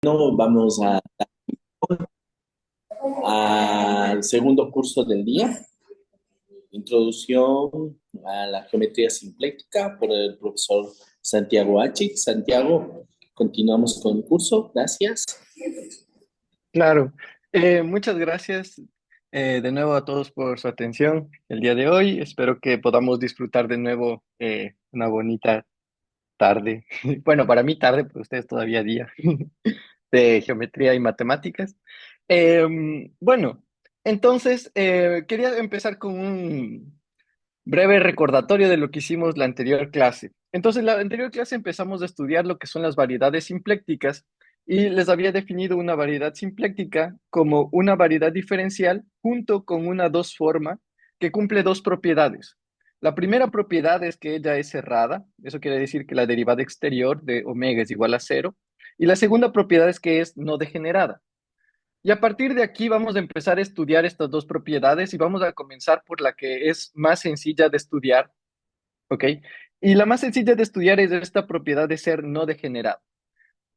No, vamos al segundo curso del día, Introducción a la Geometría Simpléctica por el profesor Santiago H. Santiago, continuamos con el curso, gracias. Claro. Muchas gracias de nuevo a todos por su atención el día de hoy. Espero que podamos disfrutar de nuevo una bonita tarde. Bueno, para mí tarde, pero ustedes todavía día de geometría y matemáticas. Bueno, entonces quería empezar con un breve recordatorio de lo que hicimos la anterior clase. Entonces, la anterior clase empezamos a estudiar lo que son las variedades simplécticas y les había definido una variedad simpléctica como una variedad diferencial junto con una dos forma que cumple dos propiedades. La primera propiedad es que ella es cerrada, eso quiere decir que la derivada exterior de omega es igual a cero, y la segunda propiedad es que es no degenerada. Y a partir de aquí vamos a empezar a estudiar estas dos propiedades y vamos a comenzar por la que es más sencilla de estudiar, ¿ok? Y la más sencilla de estudiar es esta propiedad de ser no degenerado.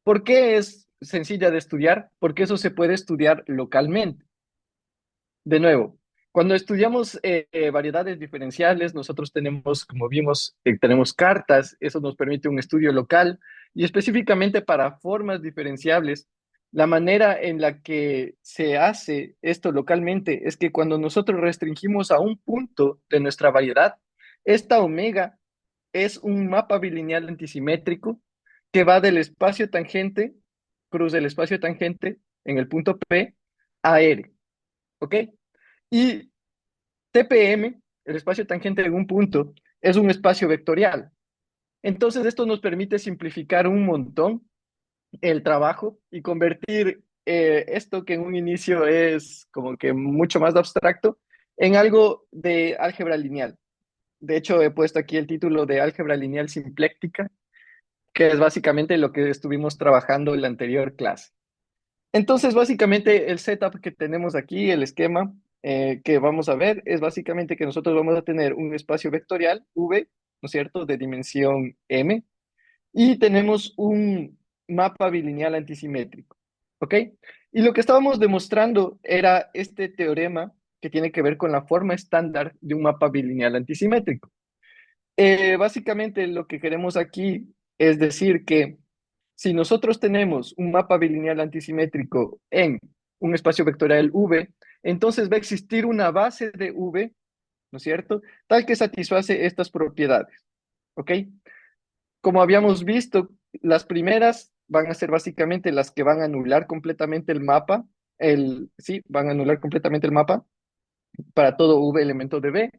¿Por qué es sencilla de estudiar? Porque eso se puede estudiar localmente. De nuevo, cuando estudiamos variedades diferenciales, nosotros tenemos, como vimos, tenemos cartas, eso nos permite un estudio local y específicamente para formas diferenciables, la manera en la que se hace esto localmente es que cuando nosotros restringimos a un punto de nuestra variedad, esta omega es un mapa bilineal antisimétrico que va del espacio tangente, cruza el espacio tangente en el punto P a R, ¿ok? Y TPM, el espacio tangente en un punto, es un espacio vectorial. Entonces, esto nos permite simplificar un montón el trabajo y convertir esto que en un inicio es como que mucho más abstracto en algo de álgebra lineal. De hecho, he puesto aquí el título de álgebra lineal simpléctica, que es básicamente lo que estuvimos trabajando en la anterior clase. Entonces, básicamente el setup que tenemos aquí, el esquema que vamos a ver, es básicamente que nosotros vamos a tener un espacio vectorial, V, ¿no es cierto?, de dimensión M, y tenemos un mapa bilineal antisimétrico, ¿ok? Y lo que estábamos demostrando era este teorema que tiene que ver con la forma estándar de un mapa bilineal antisimétrico. Básicamente lo que queremos aquí es decir que si nosotros tenemos un mapa bilineal antisimétrico en un espacio vectorial V, entonces va a existir una base de V, ¿no es cierto? Tal que satisface estas propiedades, ¿ok? Como habíamos visto, las primeras van a ser básicamente las que van a anular completamente el mapa, sí, van a anular completamente el mapa para todo V elemento de V,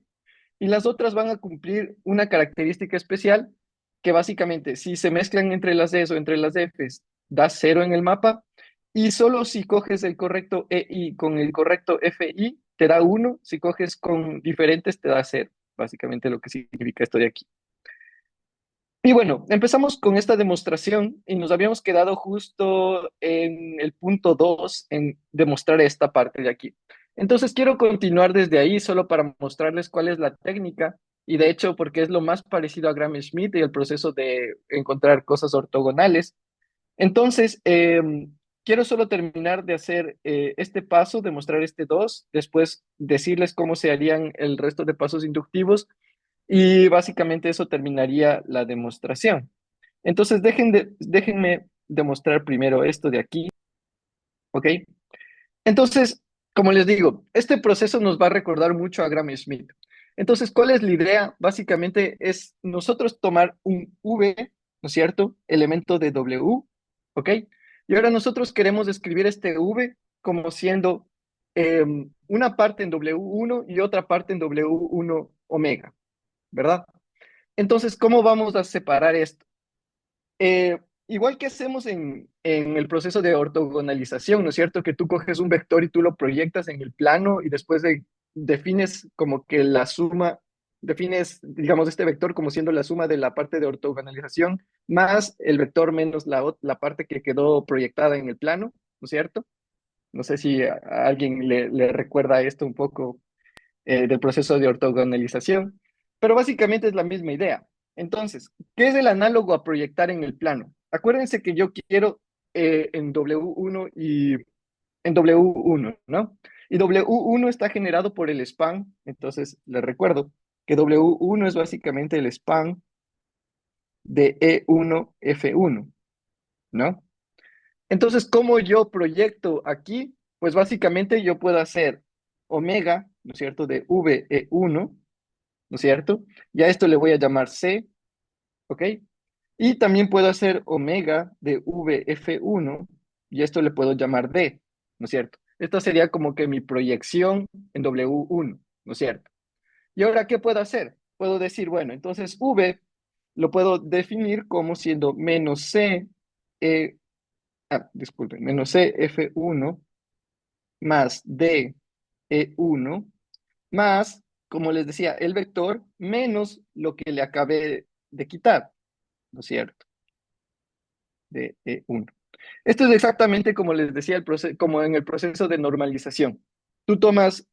y las otras van a cumplir una característica especial que básicamente si se mezclan entre las Ds o entre las Fs da cero en el mapa y solo si coges el correcto EI con el correcto FI te da uno, si coges con diferentes te da cero, básicamente lo que significa esto de aquí. Y bueno, empezamos con esta demostración y nos habíamos quedado justo en el punto 2 en demostrar esta parte de aquí. Entonces quiero continuar desde ahí solo para mostrarles cuál es la técnica y de hecho porque es lo más parecido a Gram-Schmidt y el proceso de encontrar cosas ortogonales. Entonces, quiero solo terminar de hacer este paso, demostrar este 2, después decirles cómo se harían el resto de pasos inductivos y básicamente eso terminaría la demostración. Entonces, déjenme demostrar primero esto de aquí, ¿ok? Entonces, como les digo, este proceso nos va a recordar mucho a Gram-Schmidt. Entonces, ¿cuál es la idea? Básicamente es nosotros tomar un V, ¿no es cierto? Elemento de W, ¿ok? Y ahora nosotros queremos escribir este V como siendo una parte en W1 y otra parte en W1 omega, ¿verdad? Entonces, ¿cómo vamos a separar esto? Igual que hacemos en el proceso de ortogonalización, ¿no es cierto? Que tú coges un vector y tú lo proyectas en el plano y después defines como que la suma, defines, digamos, este vector como siendo la suma de la parte de ortogonalización más el vector menos la parte que quedó proyectada en el plano, ¿no es cierto? No sé si a alguien le recuerda esto un poco del proceso de ortogonalización, pero básicamente es la misma idea. Entonces, ¿qué es el análogo a proyectar en el plano? Acuérdense que yo quiero en W1 y en W1, ¿no? Y W1 está generado por el span, entonces les recuerdo que W1 es básicamente el span de E1F1, ¿no? Entonces, ¿cómo yo proyecto aquí? Pues básicamente yo puedo hacer omega, ¿no es cierto?, de VE1, ¿no es cierto? Y a esto le voy a llamar C, ¿ok? Y también puedo hacer omega de VF1 y esto le puedo llamar D, ¿no es cierto? Esta sería como que mi proyección en W1, ¿no es cierto? Y ahora, ¿qué puedo hacer? Puedo decir, bueno, entonces V lo puedo definir como siendo menos C, disculpen, menos C F1 más D E1 más, como les decía, el vector menos lo que le acabé de quitar, ¿no es cierto? De E1. Esto es exactamente como les decía, como en el proceso de normalización. Tú tomas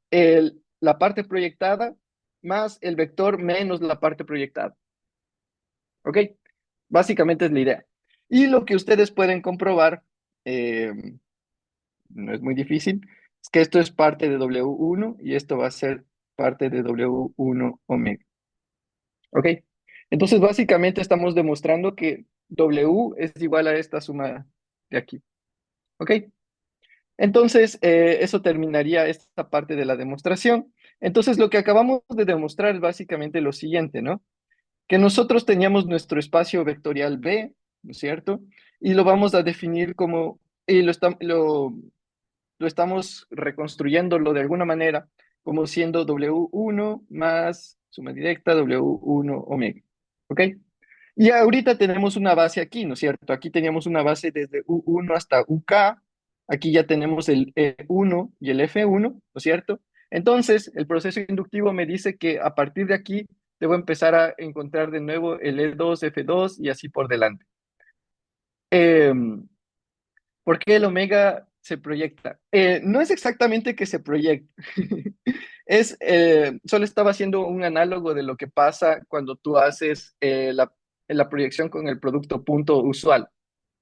la parte proyectada más el vector menos la parte proyectada. ¿Ok? Básicamente es la idea. Y lo que ustedes pueden comprobar, eh, no es muy difícil, es que esto es parte de W1 y esto va a ser parte de W1 omega. ¿Ok? Entonces, básicamente estamos demostrando que W es igual a esta suma de aquí. ¿Ok? Entonces, eso terminaría esta parte de la demostración. Entonces, lo que acabamos de demostrar es básicamente lo siguiente, ¿no? Que nosotros teníamos nuestro espacio vectorial B, ¿no es cierto? Y lo vamos a definir como, y lo estamos reconstruyéndolo de alguna manera, como siendo W1 más suma directa W1 omega, ¿ok? Y ahorita tenemos una base aquí, ¿no es cierto? Aquí teníamos una base desde U1 hasta UK. Aquí ya tenemos el E1 y el F1, ¿no es cierto? Entonces, el proceso inductivo me dice que a partir de aquí debo empezar a encontrar de nuevo el E2, F2 y así por delante. ¿Por qué el omega se proyecta? No es exactamente que se proyecte. Solo estaba haciendo un análogo de lo que pasa cuando tú haces la proyección con el producto punto usual,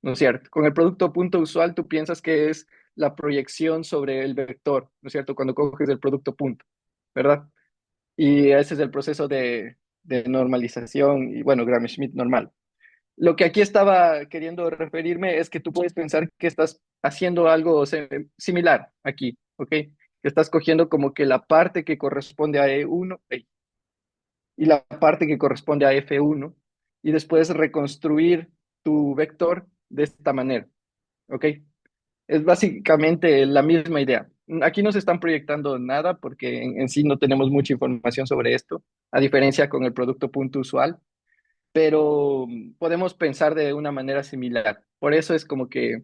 ¿no es cierto? Con el producto punto usual tú piensas que es la proyección sobre el vector, ¿no es cierto? Cuando coges el producto punto, ¿verdad? Y ese es el proceso de normalización y, bueno, Gram-Schmidt normal. Lo que aquí estaba queriendo referirme es que tú puedes pensar que estás haciendo algo similar aquí, ¿ok? Que estás cogiendo como que la parte que corresponde a E1 y la parte que corresponde a F1 y después reconstruir tu vector de esta manera, ¿ok? Es básicamente la misma idea. Aquí no se están proyectando nada porque en sí no tenemos mucha información sobre esto, a diferencia con el producto punto usual, pero podemos pensar de una manera similar. Por eso es como que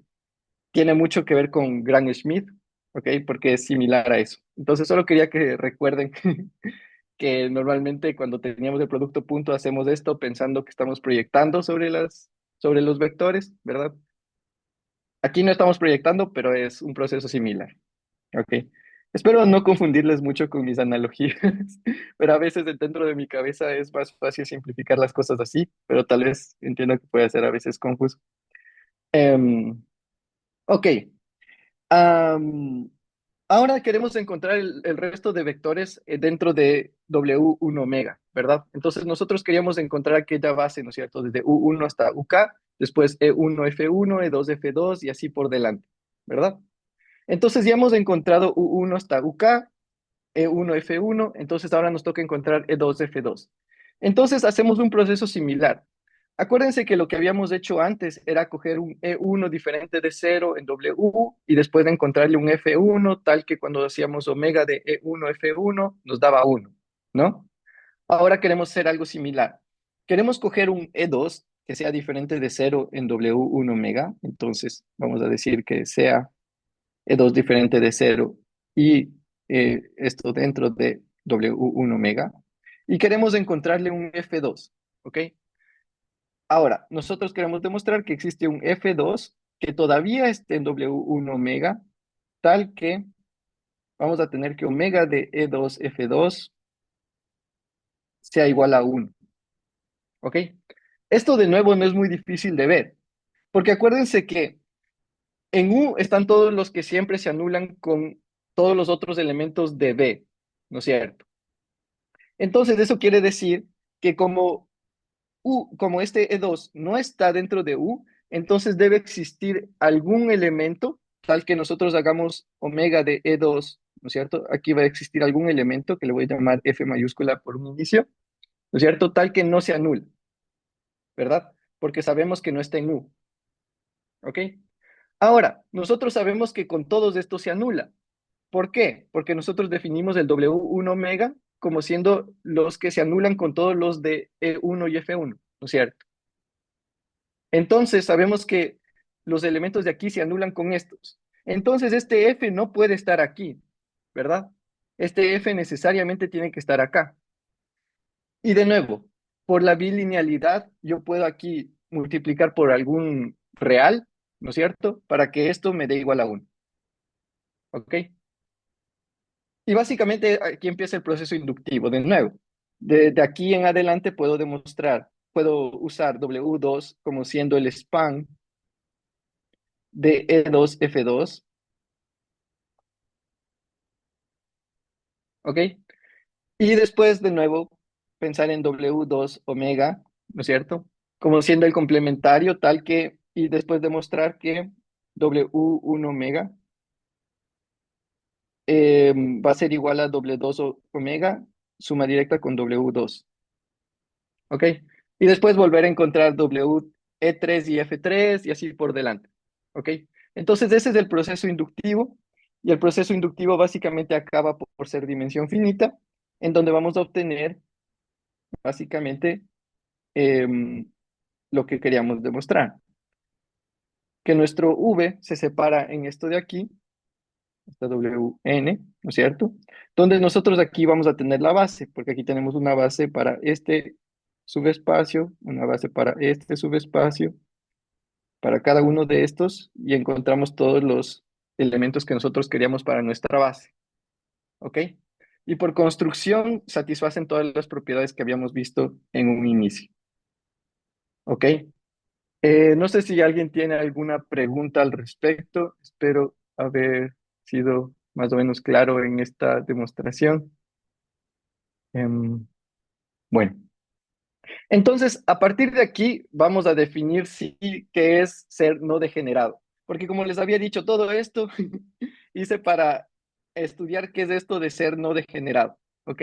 tiene mucho que ver con Grant Schmidt, ¿ok? Porque es similar a eso. Entonces solo quería que recuerden que normalmente cuando teníamos el producto punto hacemos esto pensando que estamos proyectando sobre los vectores, ¿verdad? Aquí no estamos proyectando, pero es un proceso similar, ¿ok? Espero no confundirles mucho con mis analogías, pero a veces dentro de mi cabeza es más fácil simplificar las cosas así, pero tal vez entiendo que puede ser a veces confuso. Em, ok. Am, Ahora queremos encontrar el resto de vectores dentro de W1 omega, ¿verdad? Entonces nosotros queríamos encontrar aquella base, ¿no es cierto? Desde U1 hasta UK, después E1 F1, E2 F2 y así por delante, ¿verdad? Entonces ya hemos encontrado U1 hasta UK, E1 F1, entonces ahora nos toca encontrar E2 F2. Entonces hacemos un proceso similar. Acuérdense que lo que habíamos hecho antes era coger un E1 diferente de cero en W y después de encontrarle un F1, tal que cuando hacíamos omega de E1 F1 nos daba 1, ¿no? Ahora queremos hacer algo similar. Queremos coger un E2 que sea diferente de cero en W1 omega, entonces vamos a decir que sea E2 diferente de cero y esto dentro de W1 omega. Y queremos encontrarle un F2, ¿ok? Ahora, nosotros queremos demostrar que existe un F2 que todavía esté en W1 omega, tal que vamos a tener que omega de E2 F2 sea igual a 1, ¿ok? Esto de nuevo no es muy difícil de ver, porque acuérdense que En U están todos los que siempre se anulan con todos los otros elementos de B, ¿no es cierto? Entonces, eso quiere decir que como este E2 no está dentro de U, entonces debe existir algún elemento tal que nosotros hagamos omega de E2, ¿no es cierto? Aquí va a existir algún elemento que le voy a llamar F mayúscula por un inicio, ¿no es cierto? Tal que no se anula, ¿verdad? Porque sabemos que no está en U, ¿ok? Ahora, nosotros sabemos que con todos estos se anula. ¿Por qué? Porque nosotros definimos el W1 omega como siendo los que se anulan con todos los de E1 y F1, ¿no es cierto? Entonces sabemos que los elementos de aquí se anulan con estos. Entonces este F no puede estar aquí, ¿verdad? Este F necesariamente tiene que estar acá. Y de nuevo, por la bilinealidad, yo puedo aquí multiplicar por algún real, ¿no es cierto? Para que esto me dé igual a 1, ¿ok? Y básicamente aquí empieza el proceso inductivo. De nuevo, de aquí en adelante puedo usar W2 como siendo el span de E2F2, ¿ok? Y después, de nuevo, pensar en W2 omega, ¿no es cierto? Como siendo el complementario tal que, y después demostrar que W1 omega va a ser igual a W2 omega, suma directa con W2. ¿Ok? Y después volver a encontrar W, E3 y F3 y así por delante. ¿Ok? Entonces ese es el proceso inductivo y el proceso inductivo básicamente acaba por ser dimensión finita, en donde vamos a obtener básicamente em, lo que queríamos demostrar, que nuestro V se separa en esto de aquí, esta WN, ¿no es cierto? Donde nosotros aquí vamos a tener la base, porque aquí tenemos una base para este subespacio, una base para este subespacio, para cada uno de estos, y encontramos todos los elementos que nosotros queríamos para nuestra base, ¿ok? Y por construcción satisfacen todas las propiedades que habíamos visto en un inicio, ¿ok? No sé si alguien tiene alguna pregunta al respecto. Espero haber sido más o menos claro en esta demostración. Em, bueno, entonces a partir de aquí vamos a definir si qué es ser no degenerado. Porque como les había dicho, todo esto hice para estudiar qué es esto de ser no degenerado, ¿ok?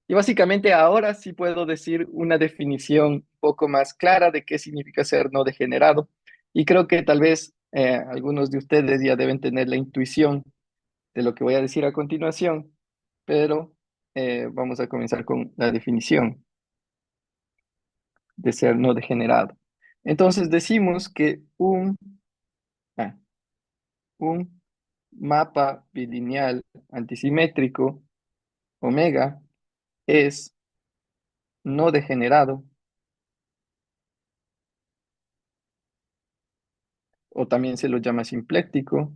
Y básicamente ahora sí puedo decir una definición un poco más clara de qué significa ser no degenerado. Y creo que tal vez algunos de ustedes ya deben tener la intuición de lo que voy a decir a continuación, pero vamos a comenzar con la definición de ser no degenerado. Entonces decimos que ah, un mapa bilineal antisimétrico omega es no degenerado, o también se lo llama simpléctico,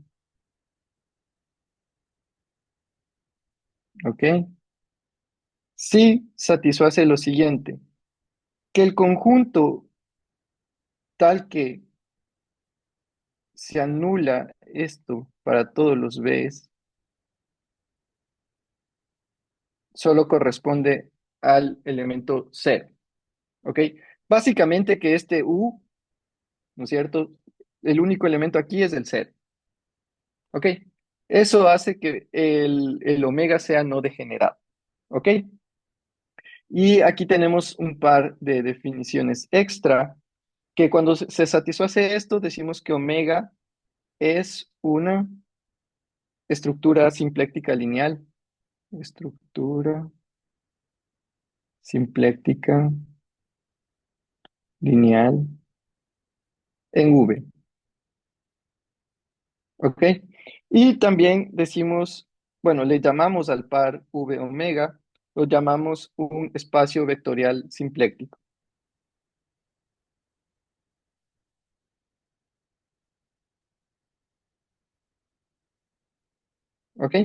¿ok? Si satisface lo siguiente, que el conjunto tal que se anula esto para todos los Bs solo corresponde al elemento cero, ¿ok? Básicamente que este U, ¿no es cierto? El único elemento aquí es el cero, ¿ok? Eso hace que el omega sea no degenerado, ¿ok? Y aquí tenemos un par de definiciones extra, que cuando se satisface esto, decimos que omega es una estructura simpléctica lineal. Estructura simpléctica lineal en V, ¿ok? Y también decimos, bueno, le llamamos al par V omega, lo llamamos un espacio vectorial simpléctico, ¿ok?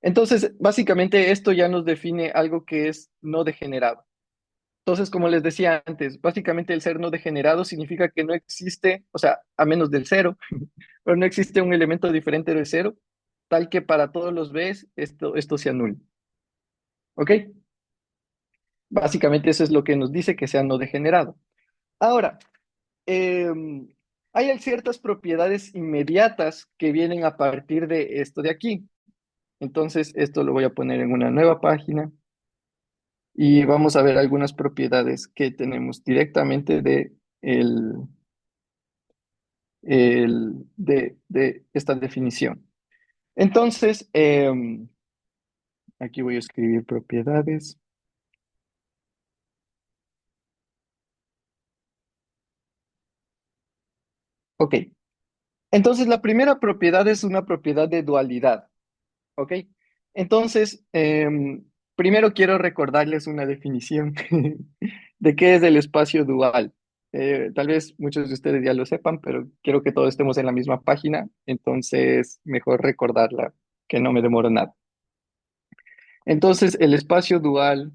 Entonces, básicamente esto ya nos define algo que es no degenerado, Entonces, como les decía antes, básicamente el ser no degenerado significa que no existe, o sea, a menos del cero, pero no existe un elemento diferente del cero, tal que para todos los Bs esto se anula. ¿Ok? Básicamente eso es lo que nos dice que sea no degenerado. Ahora, hay ciertas propiedades inmediatas que vienen a partir de esto de aquí. Entonces, esto lo voy a poner en una nueva página y vamos a ver algunas propiedades que tenemos directamente de, de esta definición. Entonces, aquí voy a escribir propiedades. Ok, entonces la primera propiedad es una propiedad de dualidad. ¿Ok? Entonces, primero quiero recordarles una definición de qué es el espacio dual. Tal vez muchos de ustedes ya lo sepan, pero quiero que todos estemos en la misma página, entonces mejor recordarla, que no me demoro nada. Entonces, el espacio dual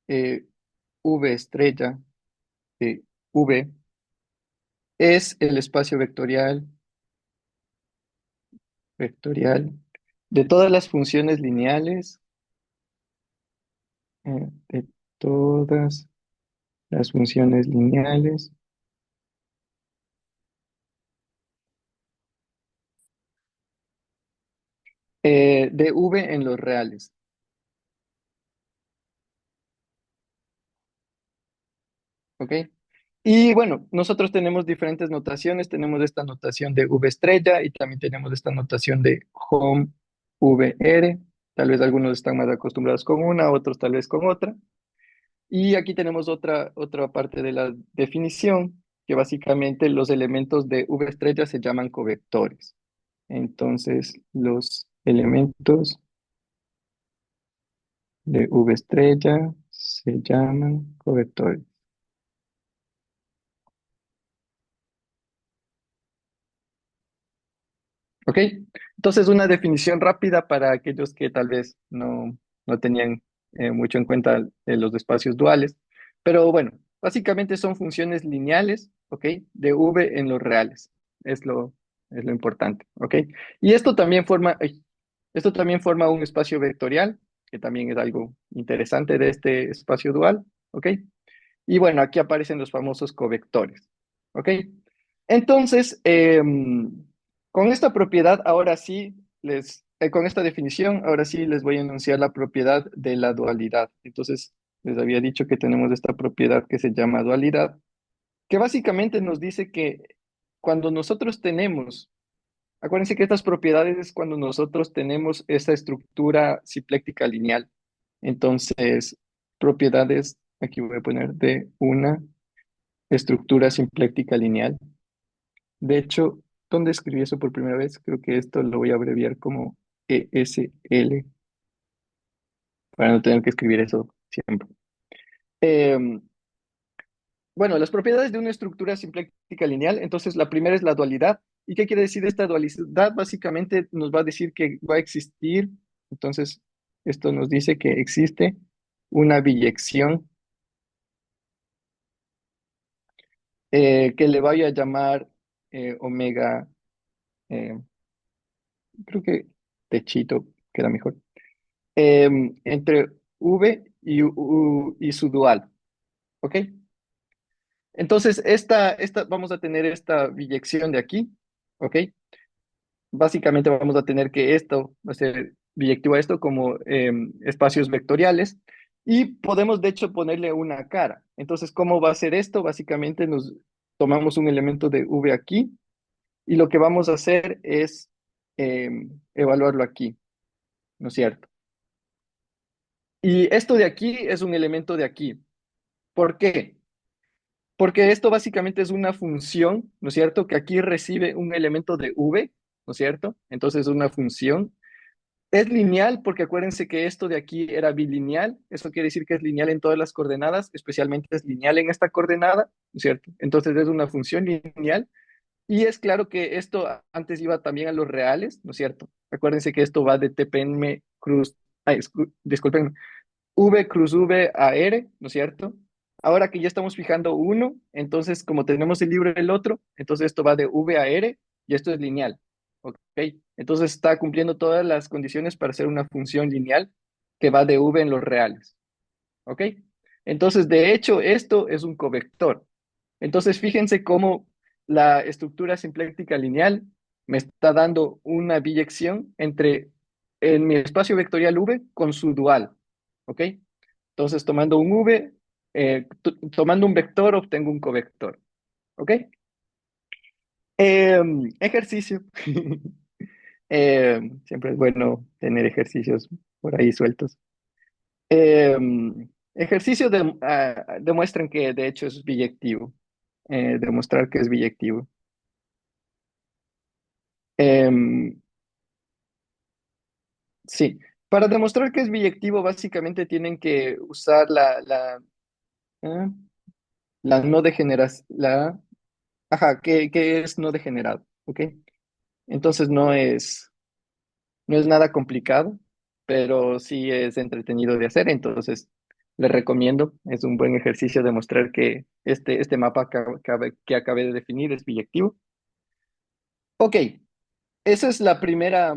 eh, V estrella de V es el espacio vectorial de todas las funciones lineales, de todas las funciones lineales de V en los reales. ¿Ok? Y bueno, nosotros tenemos diferentes notaciones. Tenemos esta notación de V estrella y también tenemos esta notación de home VR. Tal vez algunos están más acostumbrados con una, otros tal vez con otra. Y aquí tenemos otra parte de la definición, que básicamente los elementos de V estrella se llaman covectores. Entonces, los elementos de V estrella se llaman covectores. ¿Ok? Entonces, una definición rápida para aquellos que tal vez no tenían mucho en cuenta los espacios duales. Pero bueno, básicamente son funciones lineales, ¿ok? De V en los reales. Es lo, es lo importante, ¿ok? Y esto también forma un espacio vectorial, que también es algo interesante de este espacio dual, ¿ok? Y bueno, aquí aparecen los famosos covectores, ¿ok? Entonces, con esta propiedad, ahora sí, con esta definición, ahora sí les voy a enunciar la propiedad de la dualidad. Entonces, les había dicho que tenemos esta propiedad que se llama dualidad, que básicamente nos dice que cuando nosotros tenemos, acuérdense que estas propiedades es cuando nosotros tenemos esa estructura simpléctica lineal. Entonces, propiedades, aquí voy a poner de una estructura simpléctica lineal. De hecho, ¿dónde escribí eso por primera vez? Creo que esto lo voy a abreviar como ESL para no tener que escribir eso siempre. Em, bueno, las propiedades de una estructura simpléctica lineal, entonces la primera es la dualidad. ¿Y qué quiere decir esta dualidad? Básicamente nos va a decir que va a existir, entonces esto nos dice que existe una biyección que le voy a llamar omega, eh, creo que techito queda mejor, entre V y su dual, ¿ok? Entonces, vamos a tener esta biyección de aquí, ¿ok? Básicamente vamos a tener que esto va a ser biyectivo a esto como espacios vectoriales y podemos de hecho ponerle una cara. Entonces, ¿cómo va a ser esto? Básicamente nos tomamos un elemento de V aquí y lo que vamos a hacer es evaluarlo aquí, ¿no es cierto? Y esto de aquí es un elemento de aquí. ¿Por qué? Porque esto básicamente es una función, ¿no es cierto? Que aquí recibe un elemento de V, ¿no es cierto? Entonces es una función. Es lineal porque acuérdense que esto de aquí era bilineal. Eso quiere decir que es lineal en todas las coordenadas, especialmente es lineal en esta coordenada, ¿no es cierto? Entonces es una función lineal. Y es claro que esto antes iba también a los reales, ¿no es cierto? Acuérdense que esto va de TPM cruz Ay, disculpen, V cruz V a R, ¿no es cierto? Ahora que ya estamos fijando uno, entonces como tenemos el libro del otro, entonces esto va de V a R y esto es lineal, ¿ok? Entonces está cumpliendo todas las condiciones para ser una función lineal que va de V en los reales, ¿ok? Entonces, de hecho, esto es un covector. Entonces, fíjense cómo la estructura simpléctica lineal me está dando una biyección entre en mi espacio vectorial V con su dual, ¿ok? Entonces, tomando un V, tomando un vector, obtengo un covector, ¿ok? Ejercicio. Siempre es bueno tener ejercicios por ahí sueltos. Ejercicios demuestran que de hecho es biyectivo. Demostrar que es biyectivo. Em, sí, para demostrar que es biyectivo, básicamente tienen que usar ¿eh? La no degeneración, ajá, que es no degenerado, ¿ok? Entonces no es nada complicado, pero sí es entretenido de hacer, entonces les recomiendo, es un buen ejercicio demostrar que este mapa que acabé de definir es biyectivo. Ok, esa es la primera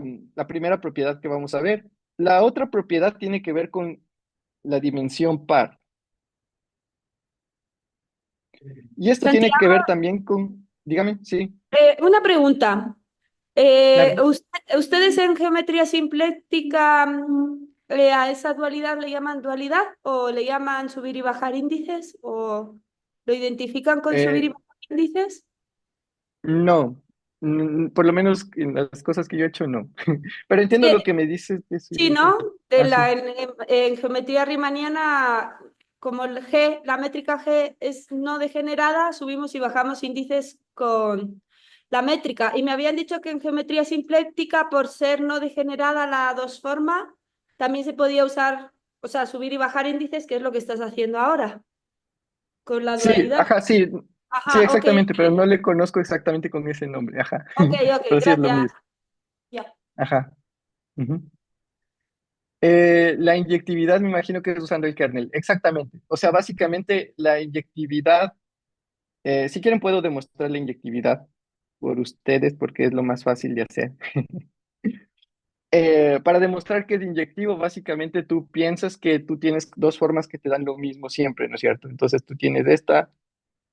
propiedad que vamos a ver. La otra propiedad tiene que ver con la dimensión par. Y esto tiene que Santiago, ver también con, dígame, sí, una pregunta. claro. ¿Ustedes en geometría simpléctica a esa dualidad le llaman dualidad o le llaman subir y bajar índices o lo identifican con subir y Eh, bajar índices? no, por lo menos en las cosas que yo he hecho, no. Pero entiendo Sí, lo que me dices de su sí, ¿no? Ah, sí. En geometría riemanniana, como la métrica G es no degenerada, subimos y bajamos índices con la métrica. Y me habían dicho que en geometría simpléctica, por ser no degenerada la dos forma, también se podía usar, o sea, subir y bajar índices, que es lo que estás haciendo ahora con la Sí, dualidad. ajá, sí, sí, Ajá, ok, exactamente, pero no ok, le conozco exactamente con ese nombre, ajá. ok, ok, Pero sí es lo gracias. mismo, Ya. ajá. Ujú. La inyectividad me imagino que es usando el kernel, exactamente. O sea, básicamente la inyectividad, si quieren puedo demostrar la inyectividad por ustedes porque es lo más fácil de hacer. Para demostrar que es inyectivo, básicamente tú piensas que tú tienes dos formas que te dan lo mismo siempre, ¿no es cierto? Entonces tú tienes esta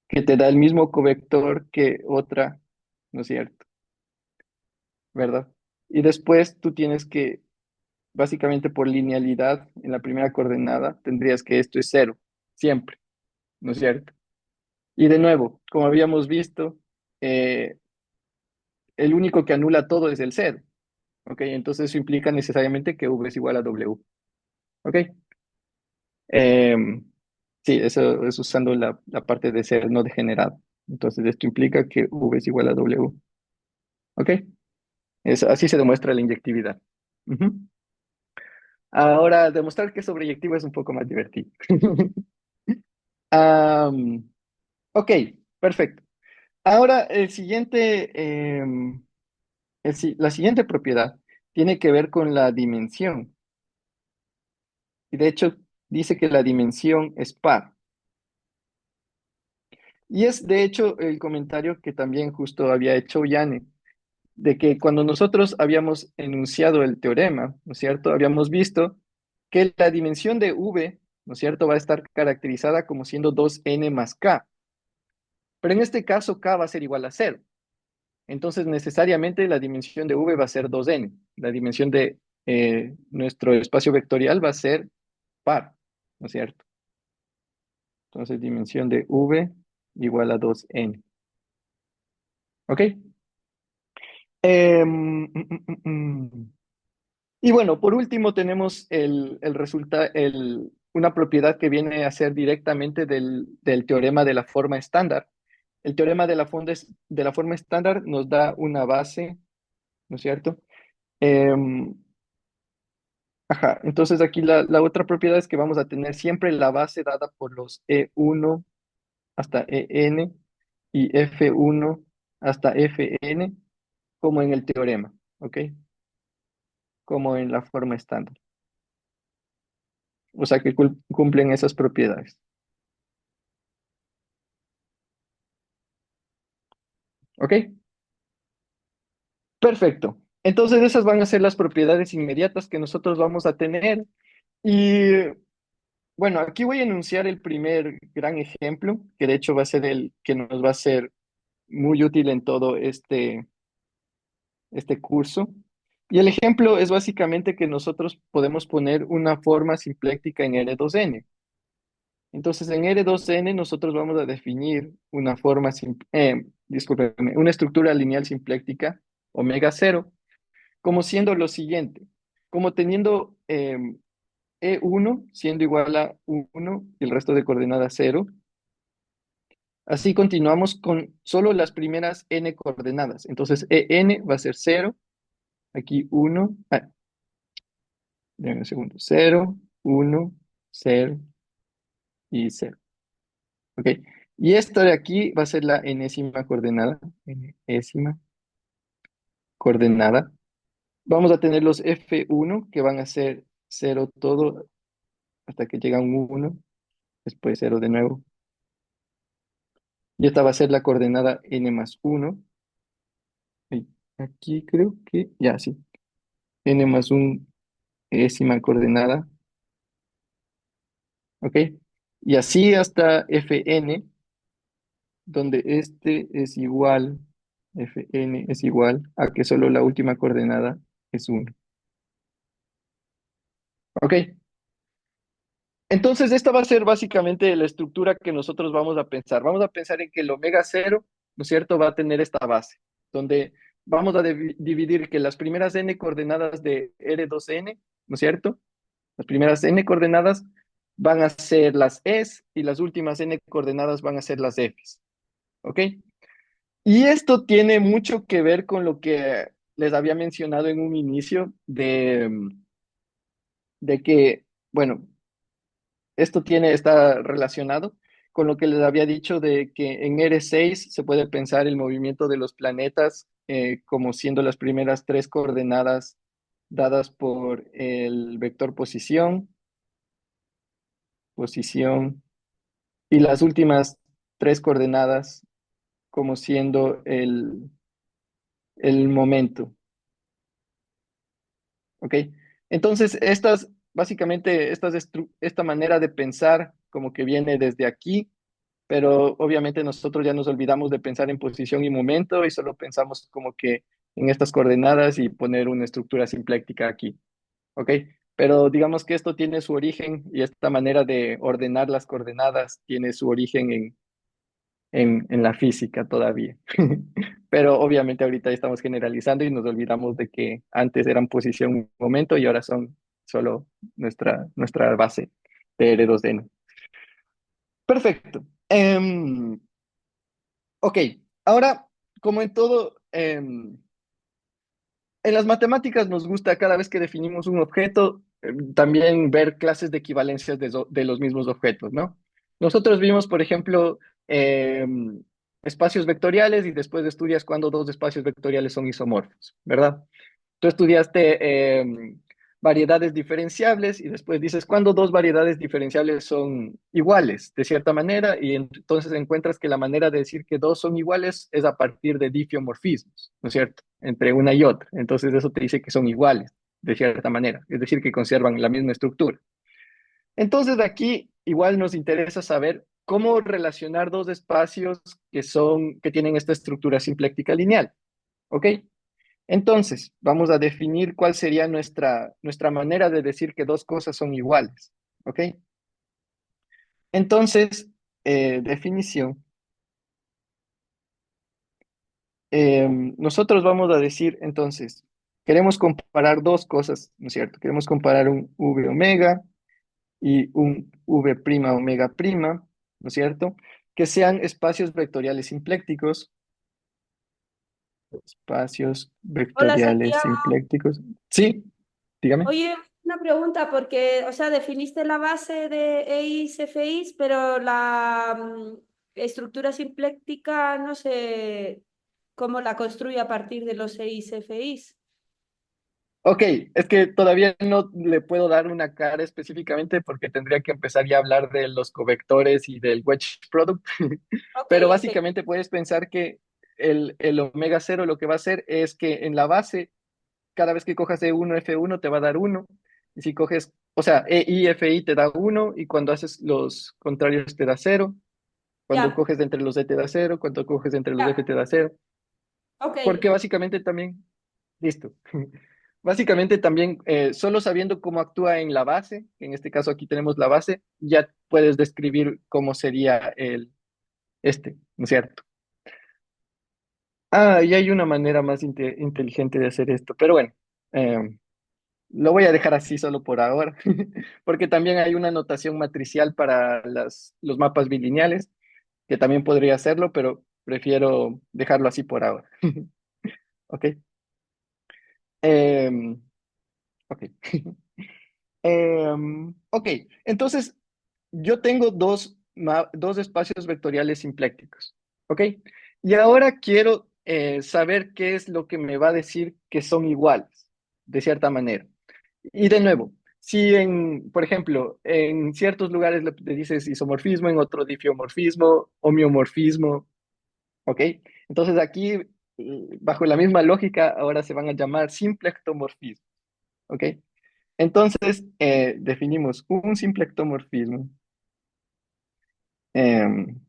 que te da el mismo covector que otra, ¿no es cierto? ¿Verdad? Y después tú tienes que, básicamente por linealidad, en la primera coordenada, tendrías que esto es cero, siempre, ¿no es cierto? Y de nuevo, como habíamos visto, eh, el único que anula todo es el cero, ¿ok? Entonces eso implica necesariamente que V es igual a W, ¿ok? Em, sí, eso es usando la parte de ser no degenerado. Entonces esto implica que V es igual a W, ¿ok? Así se demuestra la inyectividad. Ujú. Ahora, demostrar que es sobreyectivo es un poco más divertido. Am, ok, perfecto. Ahora, la siguiente propiedad tiene que ver con la dimensión. Y de hecho, dice que la dimensión es par. Y es de hecho el comentario que también justo había hecho Yane, de que cuando nosotros habíamos enunciado el teorema, ¿no es cierto? Habíamos visto que la dimensión de V, ¿no es cierto?, va a estar caracterizada como siendo 2n más k. Pero en este caso k va a ser igual a cero. Entonces, necesariamente la dimensión de V va a ser 2n. La dimensión de nuestro espacio vectorial va a ser par, ¿no es cierto? Entonces, dimensión de V igual a 2n. ¿Ok? Y bueno, por último tenemos una propiedad que viene a ser directamente del teorema de la forma estándar. El teorema de la forma estándar nos da una base, ¿no es cierto? Em, ajá, entonces aquí la otra propiedad es que vamos a tener siempre la base dada por los E1 hasta En y F1 hasta Fn, como en el teorema, ¿ok? Como en la forma estándar. O sea, que cumplen esas propiedades. ¿Ok? Perfecto. Entonces esas van a ser las propiedades inmediatas que nosotros vamos a tener. Y bueno, aquí voy a enunciar el primer gran ejemplo, que de hecho va a ser el que nos va a ser muy útil en todo este curso. Y el ejemplo es básicamente que nosotros podemos poner una forma simpléctica en R2N. Entonces, en R2N nosotros vamos a definir una forma, discúlpeme, una estructura lineal simpléctica omega cero, como siendo lo siguiente, como teniendo E1 siendo igual a 1 y el resto de coordenadas 0. Así continuamos con solo las primeras n coordenadas. Entonces, En va a ser 0, aquí 1, denme un segundo, 0, 1, 0 y 0. ¿Ok? Y esta de aquí va a ser la enésima coordenada. Enésima coordenada. Vamos a tener los F1 que van a ser 0 todo hasta que llega un 1, después 0 de nuevo. Y esta va a ser la coordenada n más 1. Y aquí creo que, ya sí, n más 1 décima coordenada. ¿Ok? Y así hasta Fn, donde este es igual, Fn es igual a que solo la última coordenada es 1. ¿Ok? Entonces, esta va a ser básicamente la estructura que nosotros vamos a pensar. Vamos a pensar en que el omega cero, ¿no es cierto?, va a tener esta base, donde vamos a dividir que las primeras n coordenadas de R2n, ¿no es cierto? Las primeras n coordenadas van a ser las es y las últimas n coordenadas van a ser las f's. ¿Ok? Y esto tiene mucho que ver con lo que les había mencionado en un inicio de que, bueno, está relacionado con lo que les había dicho de que en R6 se puede pensar el movimiento de los planetas como siendo las primeras tres coordenadas dadas por el vector posición, y las últimas tres coordenadas como siendo el momento. ¿Ok? Entonces, básicamente, esta manera de pensar como que viene desde aquí, pero obviamente nosotros ya nos olvidamos de pensar en posición y momento y solo pensamos como que en estas coordenadas y poner una estructura simpléctica aquí. ¿Ok? Pero digamos que esto tiene su origen y esta manera de ordenar las coordenadas tiene su origen en la física todavía. Pero obviamente ahorita estamos generalizando y nos olvidamos de que antes eran posición y momento y ahora son solo nuestra base de R2D. Perfecto. Ok, ahora, como en todo, en las matemáticas nos gusta cada vez que definimos un objeto, también ver clases de equivalencias de los mismos objetos, ¿no? Nosotros vimos, por ejemplo, espacios vectoriales y después estudias cuando dos espacios vectoriales son isomorfos, ¿verdad? Tú estudiaste variedades diferenciables y después dices cuándo dos variedades diferenciables son iguales, de cierta manera, y entonces encuentras que la manera de decir que dos son iguales es a partir de difiomorfismos, ¿no es cierto? Entre una y otra. Entonces eso te dice que son iguales, de cierta manera, es decir, que conservan la misma estructura. Entonces de aquí igual nos interesa saber cómo relacionar dos espacios que tienen esta estructura simpléctica lineal, ¿ok? Entonces, vamos a definir cuál sería nuestra manera de decir que dos cosas son iguales, ¿ok? Entonces, definición. Nosotros vamos a decir, entonces, queremos comparar dos cosas, ¿no es cierto? Queremos comparar un V omega y un V prima omega prima, ¿no es cierto? Que sean espacios vectoriales simplécticos, espacios Hola vectoriales Santiago. simplécticos. Sí, dígame. Oye, una pregunta, porque, o sea, definiste la base de EIs, FIs, pero la estructura simpléctica no sé cómo la construye a partir de los EIs, FIs. Ok, es que todavía no le puedo dar una cara específicamente porque tendría que empezar ya a hablar de los covectores y del wedge product, Ok, pero ok. básicamente puedes pensar que el omega cero lo que va a hacer es que en la base, cada vez que cojas E1, F1 te va a dar uno, y si coges, o sea, EI, FI te da uno, y cuando haces los contrarios te da cero, cuando Ya, coges de entre los D te da cero, cuando coges de entre los F ya. te da cero, Ok, porque básicamente también, listo. Básicamente también, solo sabiendo cómo actúa en la base, en este caso aquí tenemos la base, ya puedes describir cómo sería ¿no es cierto? Ah, y hay una manera más inteligente de hacer esto, pero bueno, eh, lo voy a dejar así solo por ahora, porque también hay una notación matricial para los mapas bilineales, que también podría hacerlo, pero prefiero dejarlo así por ahora. ¿Ok? Em, ok. Ok, entonces yo tengo dos espacios vectoriales simplécticos, ¿ok? Y ahora quiero saber qué es lo que me va a decir que son iguales, de cierta manera. Y de nuevo, si por ejemplo, en ciertos lugares le dices isomorfismo, en otro difiomorfismo, homeomorfismo, ¿ok? Entonces aquí, bajo la misma lógica, ahora se van a llamar simplectomorfismo, ¿ok? Entonces, definimos un simplectomorfismo. em,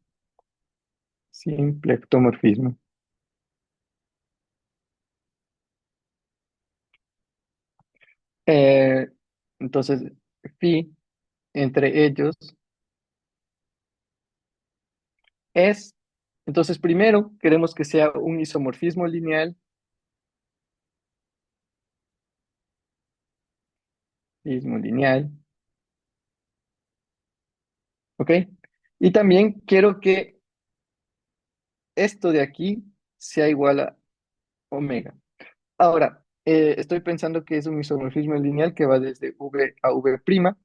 Simplectomorfismo. Eh, entonces, phi entre ellos es, entonces primero queremos que sea un isomorfismo lineal, ismo lineal, ¿ok? Y también quiero que esto de aquí sea igual a omega. Ahora, estoy pensando que es un isomorfismo lineal que va desde V a V',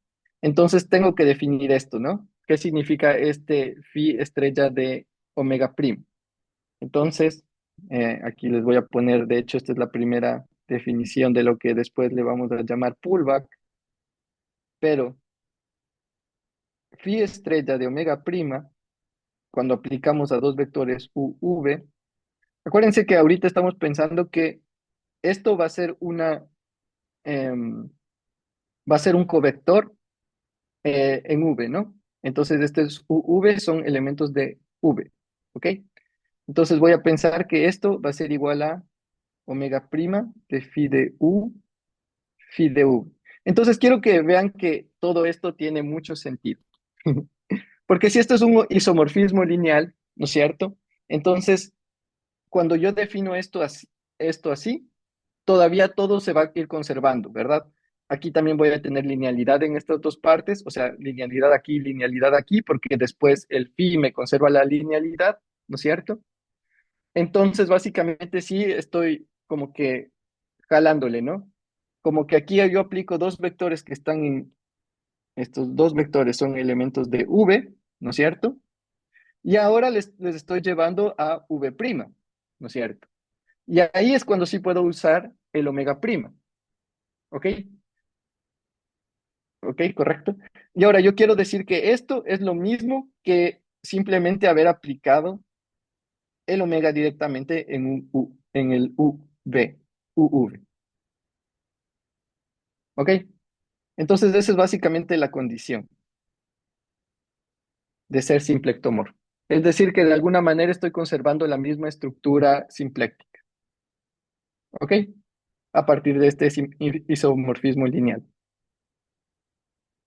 entonces tengo que definir esto, ¿no? ¿Qué significa este phi estrella de omega primo? Entonces, aquí les voy a poner, de hecho, esta es la primera definición de lo que después le vamos a llamar pullback, pero phi estrella de omega prima, cuando aplicamos a dos vectores UV, acuérdense que ahorita estamos pensando que esto em, va a ser un covector en V, ¿no? Entonces, estos UV son elementos de V, ¿ok? Entonces voy a pensar que esto va a ser igual a omega prima de phi de U phi de U. Entonces quiero que vean que todo esto tiene mucho sentido. Porque si esto es un isomorfismo lineal, ¿no es cierto? Entonces, cuando yo defino esto así, todavía todo se va a ir conservando, ¿verdad? Aquí también voy a tener linealidad en estas dos partes, o sea, linealidad aquí, porque después el phi me conserva la linealidad, ¿no es cierto? Entonces, básicamente sí estoy como que jalándole, ¿no? Como que aquí yo aplico dos vectores que están estos dos vectores son elementos de V, ¿no es cierto? Y ahora les estoy llevando a V', ¿no es cierto? Y ahí es cuando sí puedo usar el omega prima, ¿ok? ¿Ok? ¿Correcto? Y ahora yo quiero decir que esto es lo mismo que simplemente haber aplicado el omega directamente en el UV, ¿ok? Entonces esa es básicamente la condición de ser simplectomorfo. Es decir, que de alguna manera estoy conservando la misma estructura simpléctica, ¿ok? A partir de este isomorfismo lineal.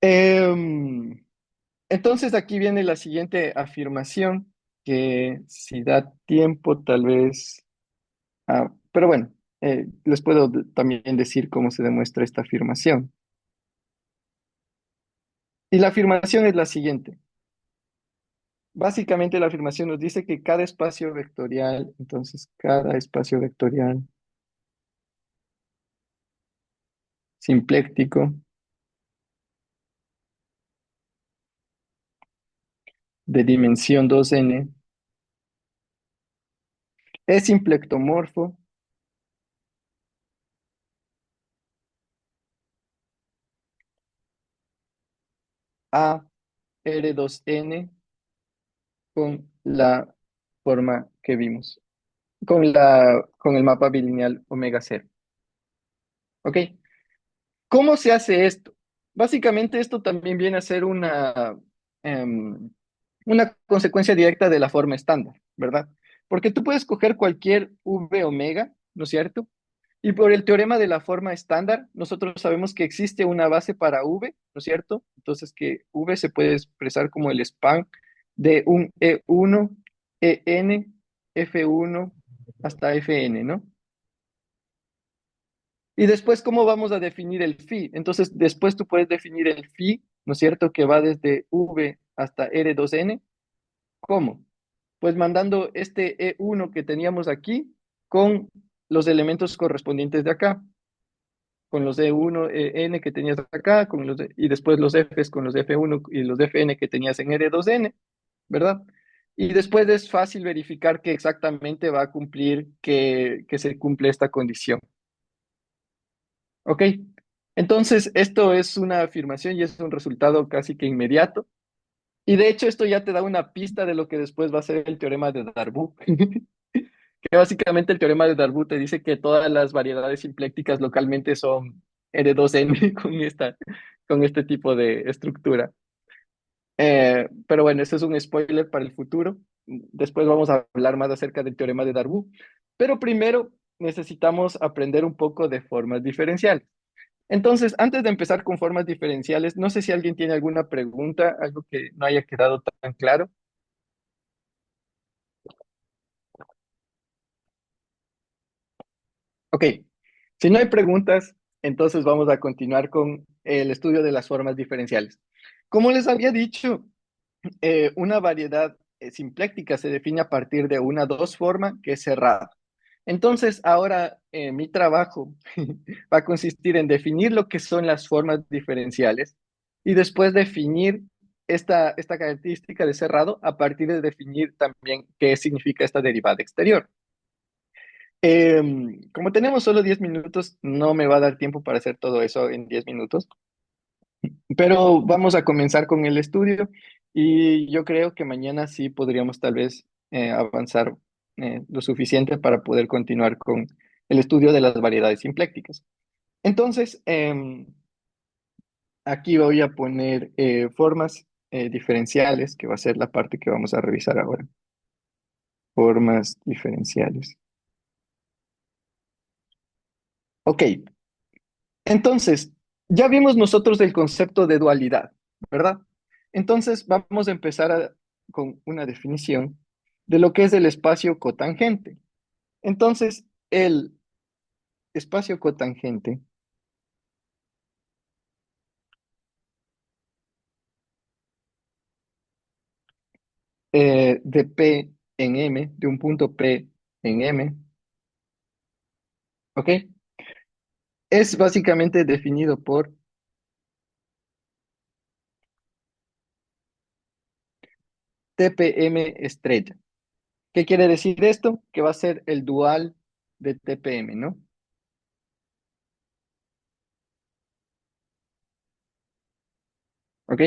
Em, entonces aquí viene la siguiente afirmación, que si da tiempo tal vez... pero bueno, les puedo también decir cómo se demuestra esta afirmación. Y la afirmación es la siguiente. Básicamente la afirmación nos dice que cada espacio vectorial, entonces cada espacio vectorial simpléctico de dimensión 2n es simplectomorfo a R2N con la forma que vimos, con el mapa bilineal omega cero. ¿Ok? ¿Cómo se hace esto? Básicamente esto también viene a ser em, una consecuencia directa de la forma estándar, ¿verdad? Porque tú puedes coger cualquier V omega, ¿no es cierto? Y por el teorema de la forma estándar, nosotros sabemos que existe una base para V, ¿no es cierto? Entonces que V se puede expresar como el span de un E1, EN, F1 hasta Fn, ¿no? Y después, ¿cómo vamos a definir el phi? Entonces, después tú puedes definir el phi, ¿no es cierto? Que va desde V hasta R2N. ¿Cómo? Pues mandando este E1 que teníamos aquí con los elementos correspondientes de acá, con los E1, EN que tenías acá, y después los Fs con los F1 y los Fn que tenías en R2N, ¿verdad? Y después es fácil verificar que exactamente va a cumplir, que se cumple esta condición. ¿Ok? Entonces, esto es una afirmación y es un resultado casi que inmediato. Y de hecho, esto ya te da una pista de lo que después va a ser el teorema de Darboux. Que básicamente el teorema de Darboux te dice que todas las variedades simplécticas localmente son R2N con este tipo de estructura. Pero bueno, ese es un spoiler para el futuro. Después vamos a hablar más acerca del teorema de Darboux. Pero primero necesitamos aprender un poco de formas diferenciales. Entonces, antes de empezar con formas diferenciales, no sé si alguien tiene alguna pregunta, algo que no haya quedado tan claro. Ok, si no hay preguntas, entonces vamos a continuar con el estudio de las formas diferenciales. Como les había dicho, una variedad simpléctica se define a partir de una dos forma que es cerrada. Entonces, ahora mi trabajo va a consistir en definir lo que son las formas diferenciales y después definir esta característica de cerrado a partir de definir también qué significa esta derivada exterior. Como tenemos solo 10 minutos, no me va a dar tiempo para hacer todo eso en 10 minutos, pero vamos a comenzar con el estudio y yo creo que mañana sí podríamos tal vez avanzar lo suficiente para poder continuar con el estudio de las variedades simplécticas. Entonces, aquí voy a poner formas diferenciales, que va a ser la parte que vamos a revisar ahora. Formas diferenciales. Ok, entonces, ya vimos nosotros el concepto de dualidad, ¿verdad? Entonces, vamos a empezar con una definición de lo que es el espacio cotangente. Entonces, el espacio cotangente de P en M, de un punto P en M, ¿ok? Es básicamente definido por TPM estrella. ¿Qué quiere decir esto? Que va a ser el dual de TPM, ¿no? ¿Ok?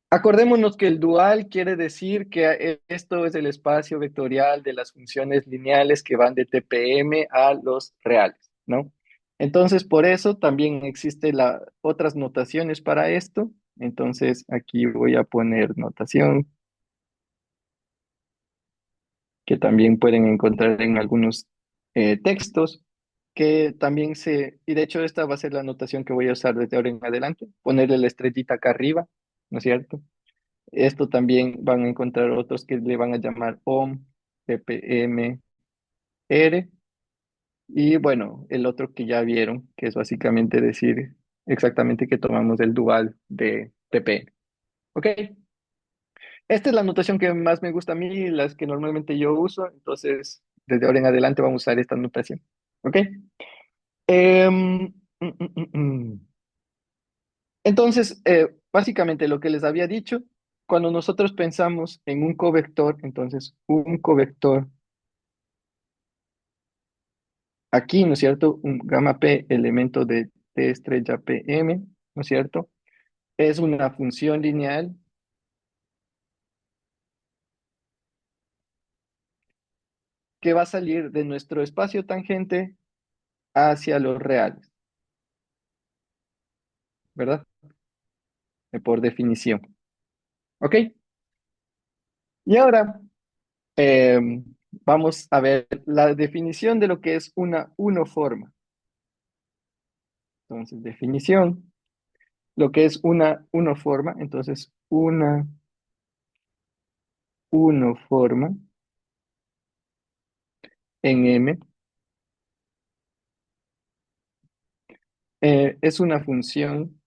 Acordémonos que el dual quiere decir que esto es el espacio vectorial de las funciones lineales que van de TPM a los reales, ¿no? Entonces, por eso también existen otras notaciones para esto. Entonces, aquí voy a poner notación que también pueden encontrar en algunos textos, que también y de hecho esta va a ser la notación que voy a usar desde ahora en adelante, ponerle la estrellita acá arriba, ¿no es cierto? Esto también van a encontrar otros que le van a llamar OM, ppm, R, y bueno, el otro que ya vieron, que es básicamente decir exactamente que tomamos el dual de pp. ¿Ok? Esta es la notación que más me gusta a mí, las que normalmente yo uso, entonces desde ahora en adelante vamos a usar esta notación. ¿Ok? Em, mm, mm, mm, mm. Entonces, básicamente lo que les había dicho, cuando nosotros pensamos en un covector, entonces un covector aquí, ¿no es cierto? Un gamma P elemento de T estrella PM, ¿no es cierto? es una función lineal que va a salir de nuestro espacio tangente hacia los reales, ¿verdad? Por definición. ¿Ok? Y ahora vamos a ver la definición de lo que es una unoforma. Entonces, definición, lo que es una unoforma. Entonces, una unoforma en M es una función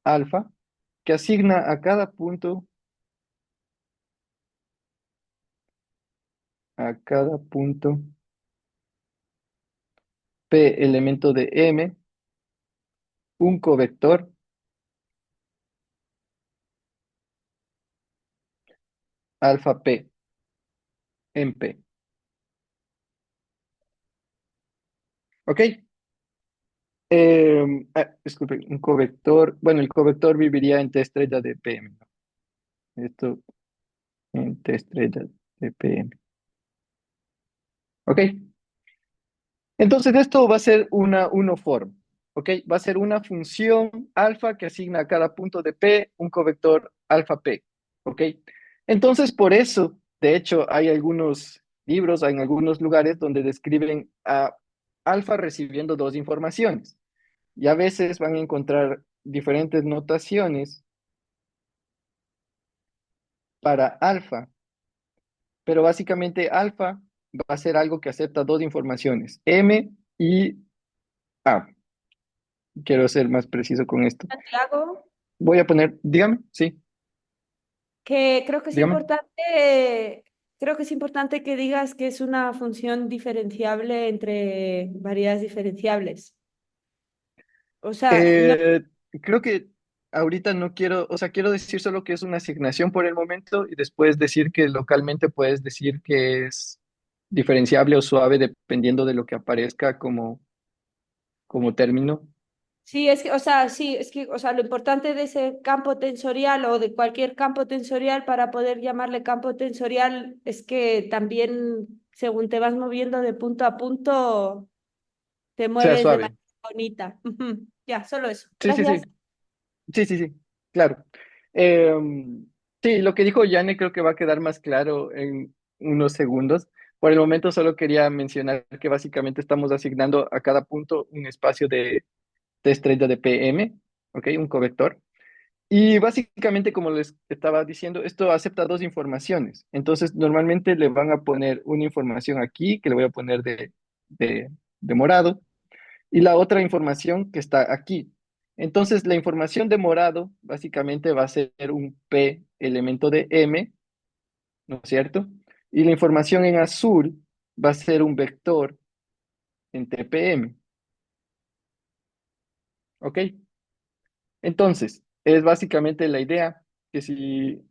alfa que asigna a cada punto P elemento de M un covector alfa P en P. ¿Ok? Disculpe, un covector. Bueno, el covector viviría en T estrella de PM, ¿no? Esto en T estrella de PM. ¿Ok? Entonces esto va a ser una unoform. ¿Ok? Va a ser una función alfa que asigna a cada punto de P un covector alfa P. ¿Ok? Entonces por eso, de hecho, hay algunos libros, hay en algunos lugares donde describen a alfa recibiendo dos informaciones. Y a veces van a encontrar diferentes notaciones para alfa, pero básicamente alfa va a ser algo que acepta dos informaciones, M y A. Quiero ser más preciso con esto. Santiago, Voy a poner, dígame, sí, que creo que es dígame. importante, creo que es importante que digas que es una función diferenciable entre variedades diferenciables. O sea, no, Eh, Creo que ahorita no quiero, o sea, quiero decir solo que es una asignación por el momento y después decir que localmente puedes decir que es diferenciable o suave dependiendo de lo que aparezca como término. sí, es que, o sea, sí, es que, o sea, lo importante de ese campo tensorial o de cualquier campo tensorial para poder llamarle campo tensorial es que también, según te vas moviendo de punto a punto, te Sea mueves de suave. manera bonita. Ujú. Ya, solo eso. Sí, sí, Gracias. sí. Sí, sí, sí, claro. Sí, lo que dijo Yane creo que va a quedar más claro en unos segundos. Por el momento solo quería mencionar que básicamente estamos asignando a cada punto un espacio de estrella de PM, ¿ok? Un covector. Y básicamente, como les estaba diciendo, esto acepta dos informaciones. Entonces, normalmente le van a poner una información aquí, que le voy a poner de, de morado, y la otra información que está aquí. Entonces, la información de morado básicamente va a ser un P elemento de M, ¿no es cierto? Y la información en azul va a ser un vector en TPM, ¿ok? Entonces, es básicamente la idea que si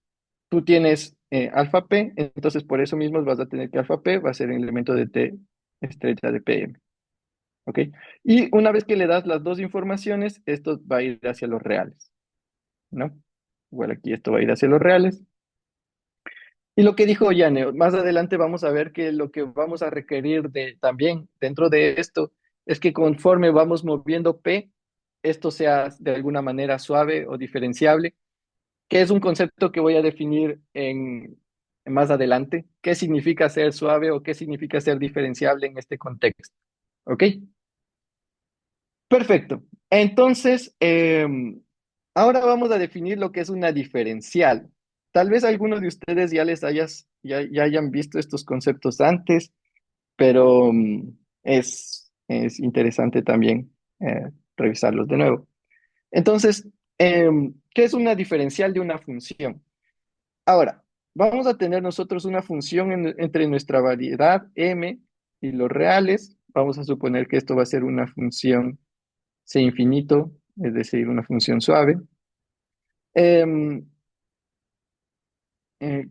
tú tienes alfa P, entonces por eso mismo vas a tener que alfa P va a ser el elemento de T estrella de PM, ¿ok? Y una vez que le das las dos informaciones, esto va a ir hacia los reales. ¿No? Igual aquí esto va a ir hacia los reales. Y lo que dijo Yane, más adelante vamos a ver que lo que vamos a requerir de, también dentro de esto es que conforme vamos moviendo P, esto sea de alguna manera suave o diferenciable, que es un concepto que voy a definir más adelante. ¿Qué significa ser suave o qué significa ser diferenciable en este contexto? ¿Ok? Perfecto. Entonces, ahora vamos a definir lo que es una diferencial. Tal vez algunos de ustedes ya hayan visto estos conceptos antes, pero es interesante también revisarlos de nuevo. Entonces, ¿qué es una diferencial de una función? Ahora, vamos a tener nosotros una función entre nuestra variedad m y los reales. Vamos a suponer que esto va a ser una función C infinito, es decir, una función suave. Em, eh,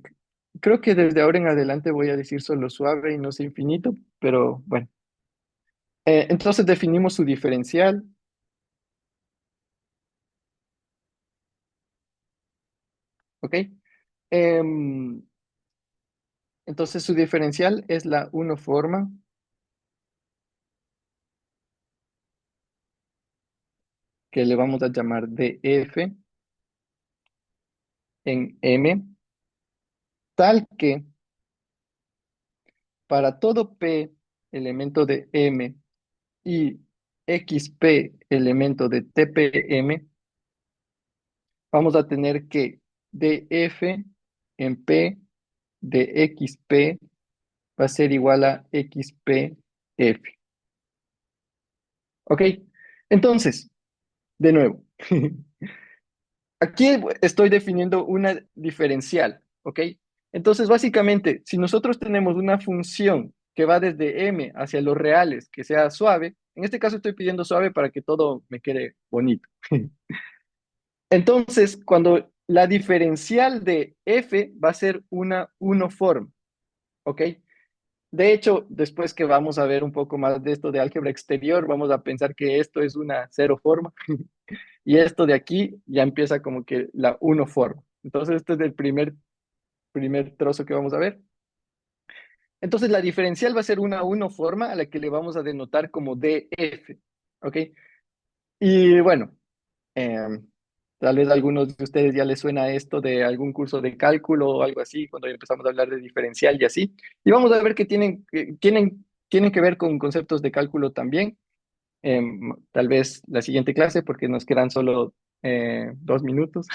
Creo que desde ahora en adelante voy a decir solo suave y no C infinito, pero bueno. Entonces definimos su diferencial. ¿Ok? Em, entonces su diferencial es la forma que le vamos a llamar df en M, tal que para todo P elemento de M y XP elemento de TPM, vamos a tener que df en P de XP va a ser igual a XPF. ¿Ok? Entonces, de nuevo, aquí estoy definiendo una diferencial. ¿Ok? Entonces, básicamente, si nosotros tenemos una función que va desde M hacia los reales, que sea suave, en este caso estoy pidiendo suave para que todo me quede bonito. Entonces, cuando la diferencial de f va a ser una forma, ¿ok? De hecho, después que vamos a ver un poco más de esto de álgebra exterior, vamos a pensar que esto es una cero forma y esto de aquí ya empieza como que la forma. Entonces, este es el primer trozo que vamos a ver. Entonces, la diferencial va a ser una forma a la que le vamos a denotar como df, ¿ok? Y bueno, Em, tal vez a algunos de ustedes ya les suena esto de algún curso de cálculo o algo así, cuando empezamos a hablar de diferencial y así. Y vamos a ver que tienen que ver con conceptos de cálculo también. Tal vez la siguiente clase, porque nos quedan solo 2 minutos.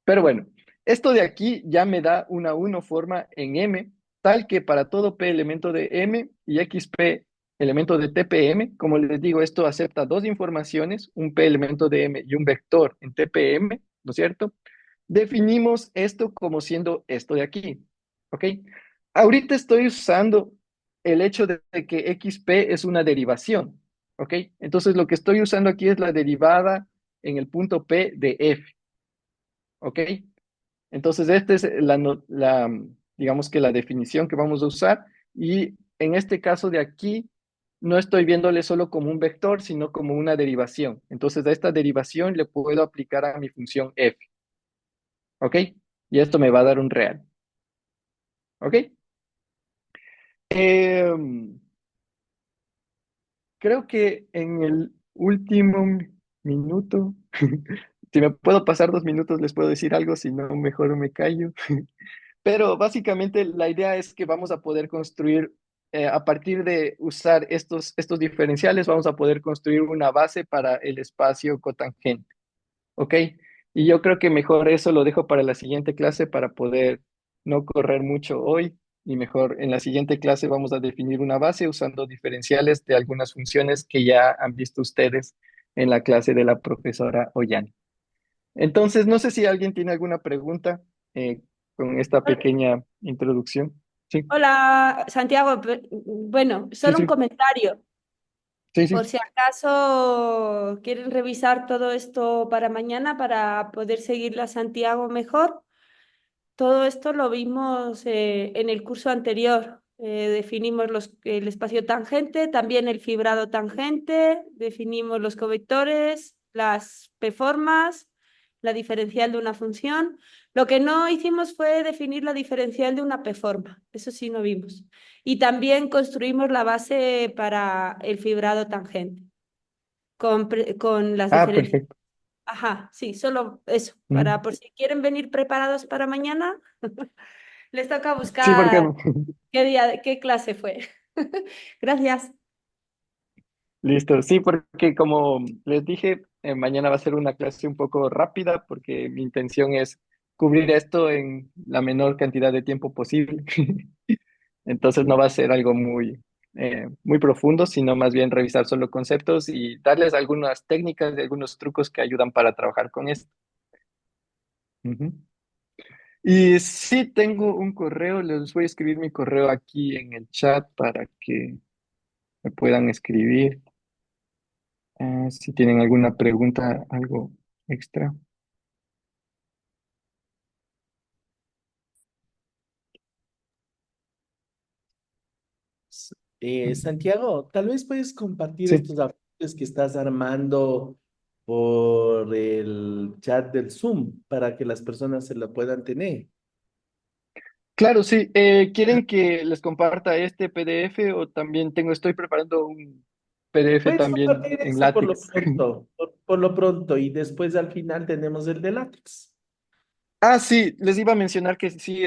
Pero bueno, esto de aquí ya me da una forma en M, tal que para todo P elemento de M y XP elemento de TPM, como les digo, esto acepta dos informaciones, un P elemento de M y un vector en TPM, ¿no es cierto? Definimos esto como siendo esto de aquí, ¿ok? Ahorita estoy usando el hecho de que XP es una derivación, ¿ok? Entonces lo que estoy usando aquí es la derivada en el punto P de F, ¿ok? Entonces, esta es digamos que la definición que vamos a usar. Y en este caso de aquí, no estoy viéndole solo como un vector, sino como una derivación. Entonces, a esta derivación le puedo aplicar a mi función f. ¿Ok? Y esto me va a dar un real. ¿Ok? Em, Creo que en el último minuto, si me puedo pasar 2 minutos, les puedo decir algo, si no, mejor me callo. Pero básicamente la idea es que vamos a poder construir, a partir de usar estos diferenciales, vamos a poder construir una base para el espacio cotangente, ¿ok? Y yo creo que mejor eso lo dejo para la siguiente clase para poder no correr mucho hoy y mejor en la siguiente clase vamos a definir una base usando diferenciales de algunas funciones que ya han visto ustedes en la clase de la profesora Ollani. Entonces, no sé si alguien tiene alguna pregunta con esta pequeña introducción. Sí, Hola, Santiago. Bueno, sí, solo un sí, comentario. sí, Por sí. si acaso quieren revisar todo esto para mañana para poder seguirle a Santiago mejor. Todo esto lo vimos en el curso anterior. Definimos el espacio tangente, también el fibrado tangente, definimos los covectores, las p-formas, la diferencial de una función. Lo que no hicimos fue definir la diferencial de una p-forma, eso sí no vimos. Y también construimos la base para el fibrado tangente con las Ah, diferencias. perfecto. Ajá, sí, solo eso, Mm. para por si quieren venir preparados para mañana. Les toca Sí, porque buscar qué día, qué clase fue. Gracias. listo. Sí, porque como les dije, mañana va a ser una clase un poco rápida porque mi intención es cubrir esto en la menor cantidad de tiempo posible. Entonces no va a ser algo muy profundo, sino más bien revisar solo conceptos y darles algunas técnicas y algunos trucos que ayudan para trabajar con esto. Ujú. Y sí tengo un correo, les voy a escribir mi correo aquí en el chat para que me puedan escribir si tienen alguna pregunta, algo extra. Santiago, tal vez puedes compartir Sí. estos apuntes que estás armando por el chat del Zoom para que las personas se lo puedan tener. Claro, sí. ¿Quieren que les comparta este PDF o también estoy preparando un PDF Puedes también compartir en ese por lo látex? pronto, por lo pronto, y después al final tenemos el de látex. Ah, sí, les iba a mencionar que sí,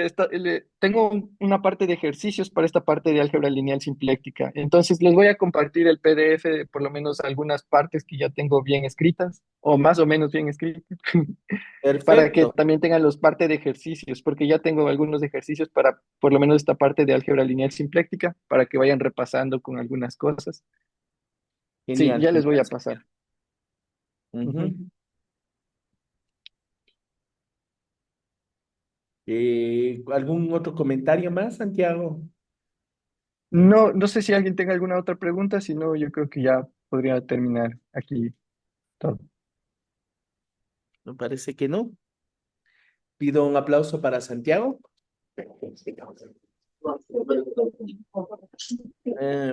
tengo una parte de ejercicios para esta parte de álgebra lineal simpléctica. Entonces, les voy a compartir el PDF de por lo menos algunas partes que ya tengo bien escritas, o más o menos bien escritas, para que Perfecto, también tengan los parte de ejercicios, porque ya tengo algunos ejercicios para por lo menos esta parte de álgebra lineal simpléctica, para que vayan repasando con algunas cosas. Sí, genial, ya les voy genial. a pasar. Ujú. Ujú. ¿Algún otro comentario más, Santiago? No, no sé si alguien tenga alguna otra pregunta, si no, yo creo que ya podría terminar aquí todo. Me parece que no. Pido un aplauso para Santiago.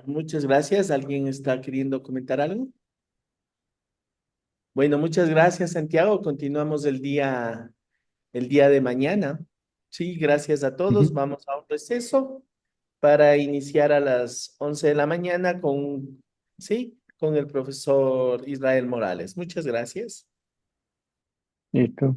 Muchas gracias. ¿Alguien está queriendo comentar algo? Bueno, muchas gracias, Santiago. Continuamos el día de mañana. Sí, gracias a todos. Ujú. Vamos a un receso para iniciar a las 11 de la mañana sí, con el profesor Israel Morales. Muchas gracias. Listo.